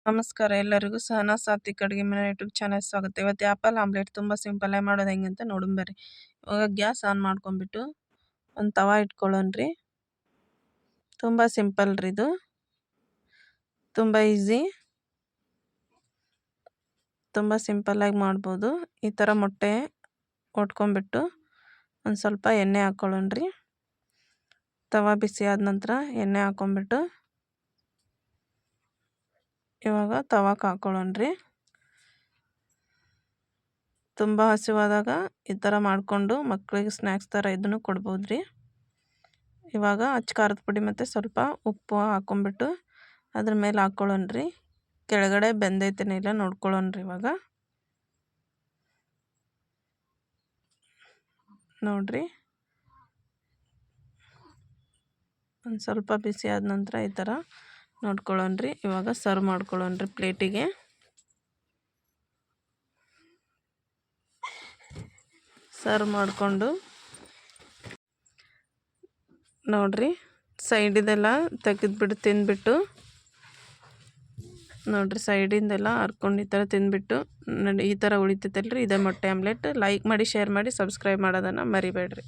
ನಮಸ್ಕಾರ ಎಲ್ಲರಿಗೂ ಸಹನಾ ಸಾತ್ವಿಕ್ ಅಡುಗೆ ಮನೆ ಯೂಟ್ಯೂಬ್ ಚಾನಲ್ ಸ್ವಾಗತ. ಇವತ್ತು ಆ್ಯಪಲ್ ಆಮ್ಲೆಟ್ ತುಂಬ ಸಿಂಪಲ್ ಆಗಿ ಮಾಡೋದು ಹೆಂಗೆ ಅಂತ ನೋಡೋಣ ಬರ್ರಿ. ಇವಾಗ ಗ್ಯಾಸ್ ಆನ್ ಮಾಡ್ಕೊಂಡ್ಬಿಟ್ಟು ಒಂದು ತವಾ ಇಟ್ಕೊಳ್ಳೋಣ್ರಿ. ತುಂಬ ಸಿಂಪಲ್ ರೀ ಇದು, ತುಂಬ ಈಸಿ, ತುಂಬ ಸಿಂಪಲ್ಲಾಗಿ ಮಾಡ್ಬೋದು. ಈ ಥರ ಮೊಟ್ಟೆ ಒಡ್ಕೊಂಬಿಟ್ಟು ಒಂದು ಸ್ವಲ್ಪ ಎಣ್ಣೆ ಹಾಕ್ಕೊಳ್ಳೋಣ್ರಿ. ತವಾ ಬಿಸಿ ಆದ ನಂತರ ಎಣ್ಣೆ ಹಾಕ್ಕೊಂಬಿಟ್ಟು ಇವಾಗ ತವಾಕ್ಕೆ ಹಾಕ್ಕೊಳ್ಳೋಣ್ರಿ. ತುಂಬ ಹಸಿವಾದಾಗ ಈ ಥರ ಮಾಡಿಕೊಂಡು ಮಕ್ಕಳಿಗೆ ಸ್ನ್ಯಾಕ್ಸ್ ಥರ ಇದನ್ನು ಕೊಡ್ಬೋದ್ರಿ. ಇವಾಗ ಅಚ್ಚ ಖಾರದ ಪುಡಿ ಮತ್ತು ಸ್ವಲ್ಪ ಉಪ್ಪು ಹಾಕ್ಕೊಂಬಿಟ್ಟು ಅದ್ರ ಮೇಲೆ ಹಾಕ್ಕೊಳ್ಳೋಣ್ರಿ. ಕೆಳಗಡೆ ಬೆಂದೈತೇನೆ ಇಲ್ಲ ನೋಡ್ಕೊಳ್ಳೋಣ್ರಿ. ಇವಾಗ ನೋಡ್ರಿ, ಒಂದು ಸ್ವಲ್ಪ ಬಿಸಿ ಆದ ನಂತರ ಈ ಥರ ನೋಡ್ಕೊಳ್ಳೋಣ್ರಿ. ಇವಾಗ ಸರ್ವ್ ಮಾಡ್ಕೊಳ್ಳೋಣ್ರಿ ಪ್ಲೇಟಿಗೆ. ಸರ್ವ್ ಮಾಡಿಕೊಂಡು ನೋಡ್ರಿ, ಸೈಡಿದೆಲ್ಲ ತೆಗೆದ್ಬಿಟ್ಟು ತಿಂದ್ಬಿಟ್ಟು ನೋಡ್ರಿ, ಸೈಡಿಂದೆಲ್ಲ ಹರ್ಕೊಂಡು ಈ ಥರ ತಿಂದ್ಬಿಟ್ಟು ಈ ಥರ ಉಳಿತೈತಲ್ರಿ, ಇದೇ ಮೊಟ್ಟೆ ಆಮ್ಲೆಟ್. ಲೈಕ್ ಮಾಡಿ, ಶೇರ್ ಮಾಡಿ, ಸಬ್ಸ್ಕ್ರೈಬ್ ಮಾಡೋದನ್ನು ಮರಿಬೇಡ್ರಿ.